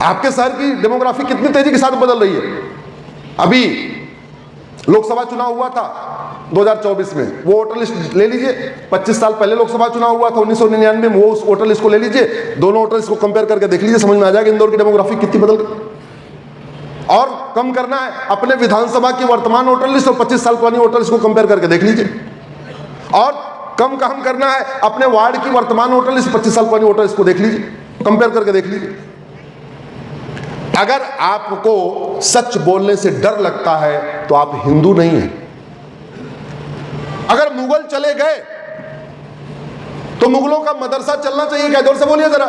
आपके शहर की डेमोग्राफी कितनी तेजी के साथ बदल रही है। अभी लोकसभा चुनाव हुआ था 2024 में, वो वोटर लिस्ट ले लीजिए। 25 साल पहले लोकसभा चुनाव हुआ था 1999 में, वो उस वोटर लिस्ट को ले लीजिए, दोनों वोटर लिस्ट को कंपेयर करके देख लीजिए, समझ में आ जाएगा इंदौर की डेमोग्राफी कितनी बदल गई। और कम करना है अपने विधानसभा की वर्तमान वोटर लिस्ट और 25 साल पुरानी वोटर लिस्ट को कंपेयर करके देख लीजिए। और कम करना है अपने वार्ड की वर्तमान वोटर लिस्ट 25 साल पुरानी वोटर लिस्ट को देख लीजिए, कंपेयर करके देख लीजिए। अगर आपको सच बोलने से डर लगता है तो आप हिंदू नहीं हैं। अगर मुगल चले गए तो मुगलों का मदरसा चलना चाहिए क्या? जोर से बोलिए जरा।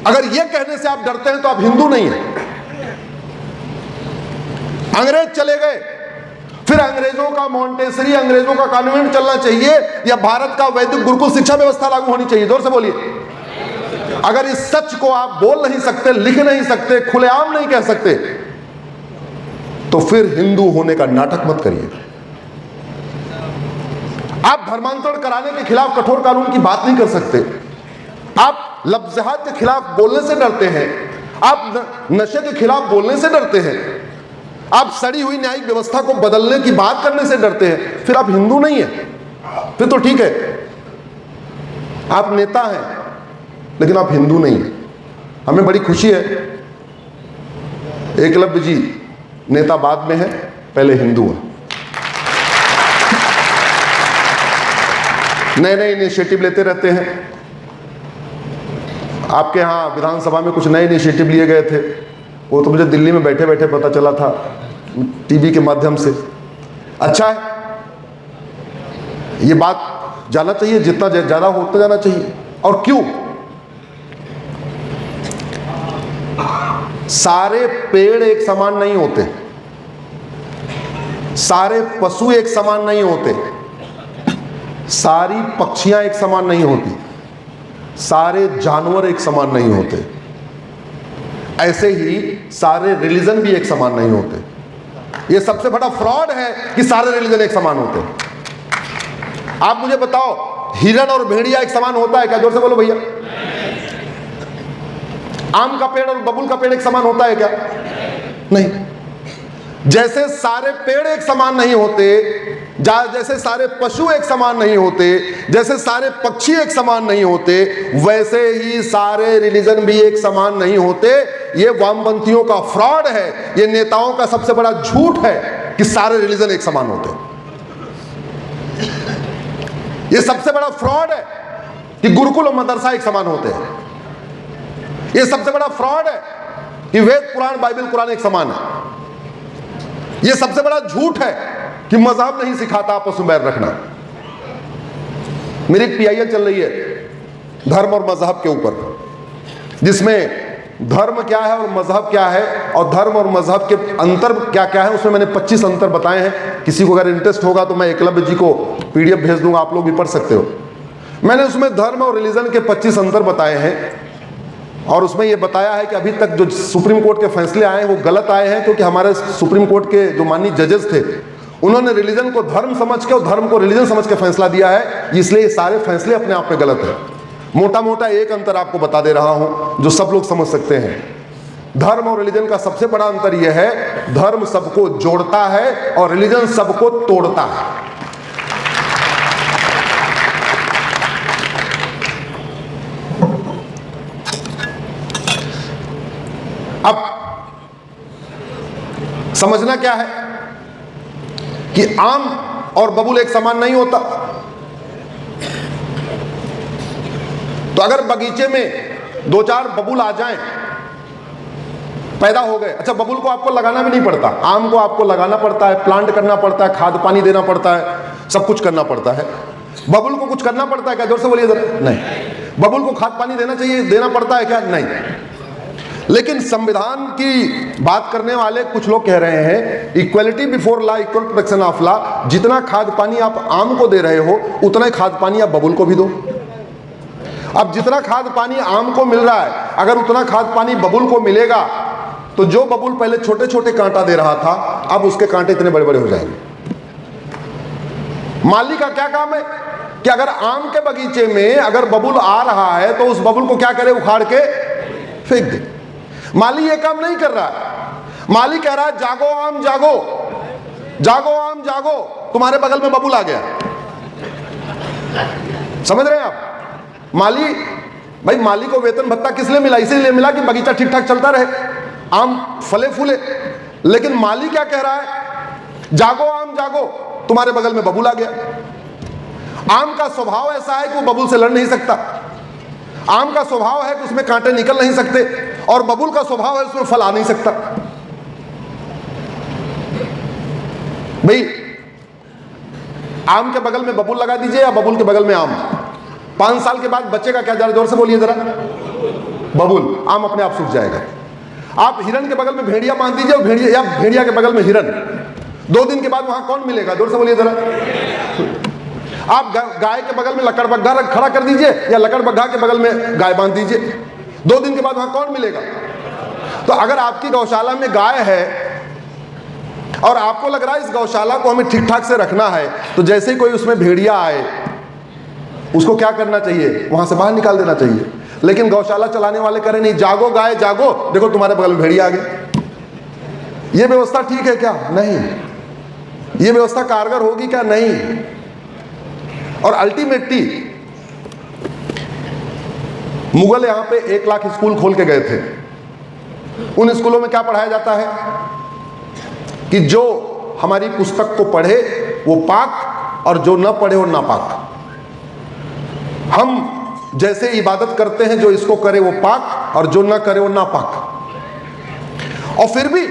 अगर यह कहने से आप डरते हैं तो आप हिंदू नहीं हैं। अंग्रेज चले गए, फिर अंग्रेजों का मॉन्टेसरी, अंग्रेजों का कॉन्वेंट चलना चाहिए या भारत का वैदिक गुरुकुल शिक्षा व्यवस्था लागू होनी चाहिए? जोर से बोलिए। अगर इस सच को आप बोल नहीं सकते, लिख नहीं सकते, खुलेआम नहीं कह सकते, तो फिर हिंदू होने का नाटक मत करिए। आप धर्मांतरण कराने के खिलाफ कठोर कानून की बात नहीं कर सकते। आप लफ्ज़ जिहाद के खिलाफ बोलने से डरते हैं, आप नशे के खिलाफ बोलने से डरते हैं, आप सड़ी हुई न्यायिक व्यवस्था को बदलने की बात करने से डरते हैं, फिर आप हिंदू नहीं हैं। फिर तो ठीक है, आप नेता हैं लेकिन आप हिंदू नहीं हैं। हमें बड़ी खुशी है, एकलव्य जी नेता बाद में है, पहले हिंदू है। नए नए इनिशिएटिव लेते रहते हैं। आपके यहाँ विधानसभा में कुछ नए इनिशिएटिव लिए गए थे, वो तो मुझे दिल्ली में बैठे बैठे पता चला था टीवी के माध्यम से। अच्छा है, ये बात जाना चाहिए, जितना ज़्यादा होता जाना चाहिए। और क्यों? सारे पेड़ एक समान नहीं होते, सारे पशु एक समान नहीं होते, सारी पक्षियां एक समान नहीं होती, सारे जानवर एक समान नहीं होते, ऐसे ही सारे रिलीजन भी एक समान नहीं होते। ये सबसे बड़ा फ्रॉड है कि सारे रिलीजन एक समान होते। आप मुझे बताओ, हिरण और भेड़िया एक समान होता है क्या? जोर से बोलो भैया। आम का पेड़ और बबूल का पेड़ एक समान होता है क्या? नहीं। जैसे सारे पेड़ एक समान नहीं होते, जैसे सारे पशु एक समान नहीं होते, जैसे सारे पक्षी एक समान नहीं होते, वैसे ही सारे रिलीजन भी एक समान नहीं होते। ये वामपंथियों का फ्रॉड है, ये नेताओं का सबसे बड़ा झूठ है कि सारे रिलीजन एक समान होते। ये सबसे बड़ा फ्रॉड है कि गुरुकुल और मदरसा एक समान होते हैं। ये सबसे बड़ा फ्रॉड है कि वेद पुराण बाइबल कुरान एक समान है। ये सबसे बड़ा झूठ है कि मजहब नहीं सिखाता आपस में बैर रखना। मेरी पीआईएल चल रही है धर्म और मजहब के ऊपर, जिसमें धर्म क्या है और मजहब क्या है और धर्म और मजहब के अंतर क्या क्या है, उसमें मैंने 25 अंतर बताए हैं। किसी को अगर इंटरेस्ट होगा तो मैं एकलव्य जी को पीडीएफ भेज दूंगा, आप लोग भी पढ़ सकते हो। मैंने उसमें धर्म और रिलीजन के 25 अंतर बताए हैं और उसमें यह बताया है कि अभी तक जो सुप्रीम कोर्ट के फैसले आए हैं वो गलत आए हैं, क्योंकि हमारे सुप्रीम कोर्ट के जो माननीय जजेस थे उन्होंने रिलीजन को धर्म समझ के और धर्म को रिलीजन समझ के फैसला दिया है, इसलिए ये सारे फैसले अपने आप में गलत है। मोटा मोटा एक अंतर आपको बता दे रहा हूं जो सब लोग समझ सकते हैं। धर्म और रिलीजन का सबसे बड़ा अंतर यह है, धर्म सबको जोड़ता है और रिलीजन सबको तोड़ता है। अब समझना क्या है कि आम और बबूल एक समान नहीं होता। तो अगर बगीचे में 2-4 बबूल आ जाएं, पैदा हो गए, अच्छा बबूल को आपको लगाना भी नहीं पड़ता, आम को आपको लगाना पड़ता है, प्लांट करना पड़ता है, खाद पानी देना पड़ता है, सब कुछ करना पड़ता है। बबूल को कुछ करना पड़ता है क्या? जोर से बोलिए जरा। नहीं। बबूल को खाद पानी देना चाहिए, देना पड़ता है क्या? नहीं। लेकिन संविधान की बात करने वाले कुछ लोग कह रहे हैं equality before law, equal protection of law. जितना खाद पानी आप आम को दे रहे हो उतना ही खाद पानी आप बबूल को भी दो। अब जितना खाद पानी आम को मिल रहा है, अगर उतना खाद पानी बबूल को मिलेगा तो जो बबूल पहले छोटे छोटे कांटा दे रहा था, अब उसके कांटे इतने बड़े बड़े हो जाएंगे। माली का क्या काम है कि अगर आम के बगीचे में अगर बबूल आ रहा है तो उस बबूल को क्या करे? उखाड़ के फेंक दे। माली ये काम नहीं कर रहा है। माली कह रहा है जागो आम जागो, जागो आम जागो, तुम्हारे बगल में बबुल आ गया। समझ रहे हैं आप? माली, भाई माली को वेतन भत्ता किस लिए मिला? इसीलिए मिला कि बगीचा ठीक ठाक चलता रहे, आम फले फूले। लेकिन माली क्या कह रहा है? जागो आम जागो, तुम्हारे बगल में बबुल आ गया। आम का स्वभाव ऐसा है कि वो बबुल से लड़ नहीं सकता। आम का स्वभाव है कि उसमें कांटे निकल नहीं सकते, और बबुल का स्वभाव है उसमें फल आ नहीं सकता। भाई आम के बगल में बबुल लगा दीजिए या बबुल के बगल में आम, 5 साल के बाद बचेगा क्या? जरा जोर से बोलिए जरा। बबुल, आम अपने आप सूख जाएगा। आप हिरन के बगल में भेड़िया बांध दीजिए और भेड़िया के बगल में हिरन, 2 दिन के बाद वहां कौन मिलेगा? जोर से बोलिए जरा। आप गाय के बगल में लकड़बग्घा खड़ा कर दीजिए या लकड़बग्घा के बगल में गाय बांध दीजिए, 2 दिन के बाद वहां कौन मिलेगा? तो अगर आपकी गौशाला में गाय है और आपको लग रहा है इस गौशाला को हमें ठीक ठाक से रखना है, तो जैसे ही कोई उसमें भेड़िया आए उसको क्या करना चाहिए? वहां से बाहर निकाल देना चाहिए। लेकिन गौशाला चलाने वाले करें नहीं, जागो गाय जागो, देखो तुम्हारे बगल में भेड़िया आ गए। ये व्यवस्था ठीक है क्या? नहीं। ये व्यवस्था कारगर होगी क्या? नहीं। और अल्टीमेटली मुगल यहां पे 1 लाख स्कूल खोल के गए थे। उन स्कूलों में क्या पढ़ाया जाता है कि जो हमारी पुस्तक को पढ़े वो पाक, और जो न पढ़े वो नापाक। हम जैसे इबादत करते हैं, जो इसको करे वो पाक और जो न करे वो नापाक। और फिर भी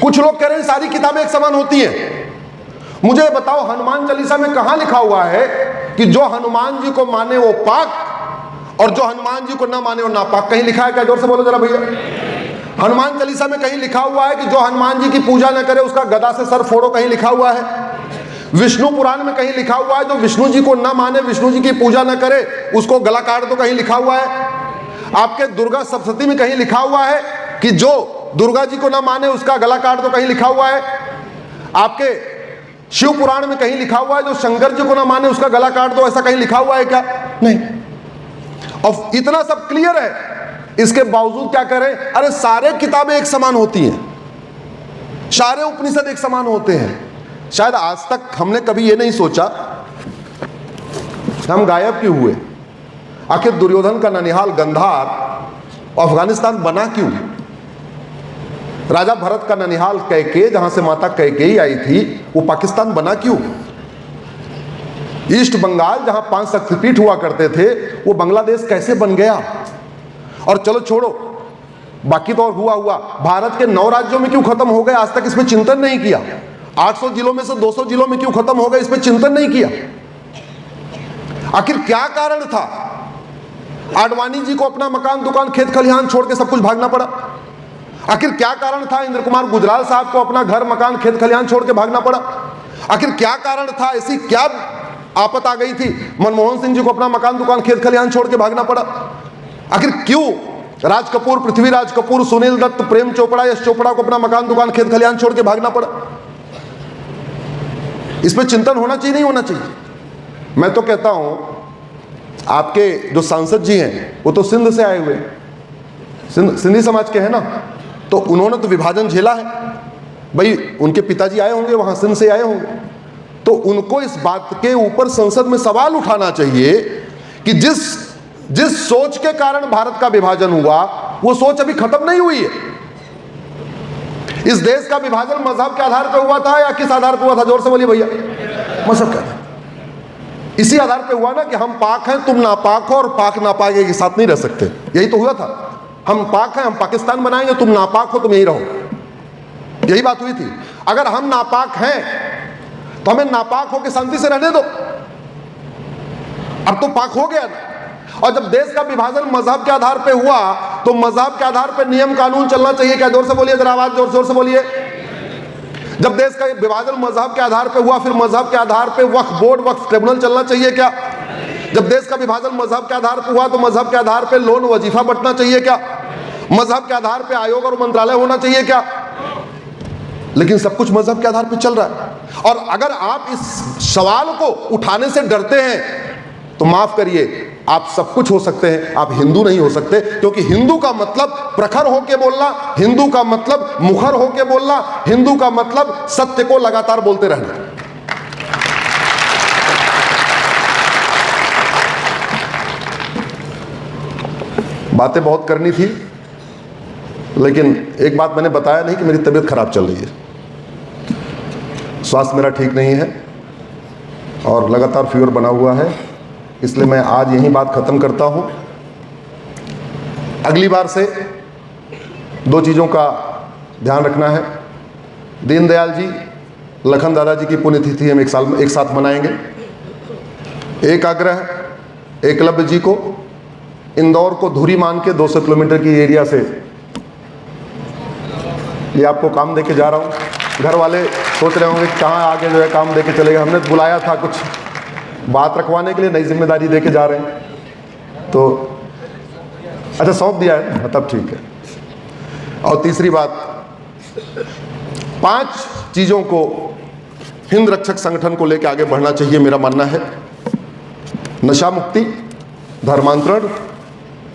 कुछ लोग कह रहे हैं सारी किताबें एक समान होती हैं। मुझे बताओ, हनुमान चालीसा में कहां लिखा हुआ है कि जो हनुमान जी को माने वो पाक और जो हनुमान जी को ना माने वो नापाक? कहीं लिखा है क्या? जोर से बोलो जरा भैया। हनुमान चालीसा में कहीं लिखा हुआ है कि जो हनुमान जी की पूजा न करे उसका गदा से सर फोड़ो? कहीं लिखा हुआ है? विष्णु पुराण में कहीं लिखा हुआ है जो विष्णु जी को ना माने, विष्णु जी की पूजा न करे, उसको गला काट दो? कहीं लिखा हुआ है? आपके दुर्गा सप्तशती में कहीं लिखा हुआ है कि जो दुर्गा जी को ना माने उसका गला काट दो? कहीं लिखा हुआ है? आपके शिव पुराण में कहीं लिखा हुआ है जो शंकर जी को ना माने उसका गला काट दो? ऐसा कहीं लिखा हुआ है क्या? नहीं। और इतना सब क्लियर है, इसके बावजूद क्या करें? अरे सारे किताबें एक समान होती हैं, सारे उपनिषद एक समान होते हैं। शायद आज तक हमने कभी ये नहीं सोचा हम गायब क्यों हुए? आखिर दुर्योधन का ननिहाल गंधार अफगानिस्तान बना क्यों? राजा भरत का ननिहाल कैकेय, जहां से माता कैकेयी आई थी, वो पाकिस्तान बना क्यों? ईस्ट बंगाल, जहां 5 शक्तिपीठ हुआ करते थे, वो बांग्लादेश कैसे बन गया? और चलो छोड़ो, बाकी तो और हुआ। भारत के 9 राज्यों में क्यों खत्म हो गए? आज तक इसमें चिंतन नहीं किया। 800 जिलों में से 200 जिलों में क्यों खत्म हो गए? इसमें चिंतन नहीं किया। आखिर क्या कारण था? आडवाणी जी को अपना मकान, दुकान, खेत खलिहान छोड़ के सब कुछ भागना पड़ा। आखिर क्या कारण था इंद्र कुमार गुजराल साहब को अपना घर, मकान, खेत खलिहान छोड़ के भागना पड़ा? आखिर क्या कारण था? ऐसी क्या आफत आ गई थी मनमोहन सिंह जी को अपना मकान, दुकान, खेत खलिहान छोड़ के भागना पड़ा? आखिर क्यों राज कपूर, पृथ्वीराज कपूर, सुनील दत्त, प्रेम चोपड़ा, यश चोपड़ा को अपना मकान, दुकान, खेत खलिहान छोड़ के भागना पड़ा? इसमें चिंतन होना चाहिए, नहीं होना चाहिए? मैं तो कहता हूं आपके जो सांसद जी हैं वो तो सिंध से आए हुए, सिंधी समाज के हैं ना, तो उन्होंने तो विभाजन झेला है। भाई उनके पिताजी आए होंगे वहां, सिंध से आए होंगे, तो उनको इस बात के ऊपर संसद में सवाल उठाना चाहिए कि जिस सोच के कारण भारत का विभाजन हुआ वो सोच अभी खत्म नहीं हुई है। इस देश का विभाजन मजहब के आधार पर हुआ था या किस आधार पर हुआ था? जोर से बोलिए भैया। मजहब का आधार, इसी आधार पे हुआ ना कि हम पाक हैं, तुम नापाक हो, और पाक नापाक के साथ नहीं रह सकते। यही तो हुआ था। हम पाक हैं, हम पाकिस्तान बनाएंगे, तुम नापाक हो, तुम यही रहो। यही बात हुई थी। अगर हम नापाक हैं तो हमें नापाक होकर शांति से रहने दो। अब तो पाक हो गया ना। और जब देश का विभाजन मजहब के आधार पे हुआ तो मजहब के आधार पे नियम कानून चलना चाहिए क्या? जोर से बोलिए जरा, आवाज जोर से बोलिए। जब देश का विभाजन मजहब के आधार पे हुआ, फिर मजहब के आधार पे वक्फ बोर्ड, वक्फ ट्रिब्यूनल चलना चाहिए क्या? जब देश का विभाजन मजहब के आधार पे हुआ तो मजहब के आधार पे लोन वजीफा बंटना चाहिए क्या? मजहब के आधार पे आयोग और मंत्रालय होना चाहिए क्या? लेकिन सब कुछ मजहब के आधार पे चल रहा है। और अगर आप इस सवाल को उठाने से डरते हैं तो माफ करिए, आप सब कुछ हो सकते हैं, आप हिंदू नहीं हो सकते। क्योंकि हिंदू का मतलब प्रखर होके बोलना, हिंदू का मतलब मुखर होके बोलना, हिंदू का मतलब सत्य को लगातार बोलते रहना। बातें बहुत करनी थी, लेकिन एक बात मैंने बताया नहीं कि मेरी तबीयत खराब चल रही है, स्वास्थ्य मेरा ठीक नहीं है और लगातार फीवर बना हुआ है, इसलिए मैं आज यही बात खत्म करता हूं। अगली बार से 2 चीज़ों का ध्यान रखना है। दीनदयाल जी, लखन दादाजी की पुण्यतिथि हम एक साथ मनाएंगे। एक आग्रह एकलव्य जी को, इंदौर को धुरी मान के 200 किलोमीटर की एरिया से ये आपको काम दे के जा रहा हूँ। घर वाले सोच रहे होंगे कहाँ आगे जो है काम दे के चलेगा, हमने बुलाया था कुछ बात रखवाने के लिए, नई जिम्मेदारी दे के जा रहे हैं। तो अच्छा, सौंप दिया है, तब ठीक है। और तीसरी बात, 5 चीज़ों को हिंद रक्षक संगठन को लेकर आगे बढ़ना चाहिए, मेरा मानना है। नशा मुक्ति, धर्मांतरण,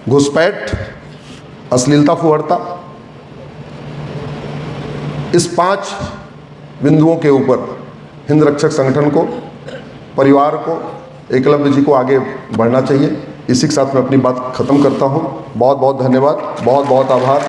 घुसपैठ, अश्लीलता फुहड़ता, इस 5 बिंदुओं के ऊपर हिंद रक्षक संगठन को, परिवार को, एकलव्य जी को आगे बढ़ना चाहिए। इसी के साथ मैं अपनी बात खत्म करता हूँ। बहुत बहुत धन्यवाद, बहुत बहुत आभार।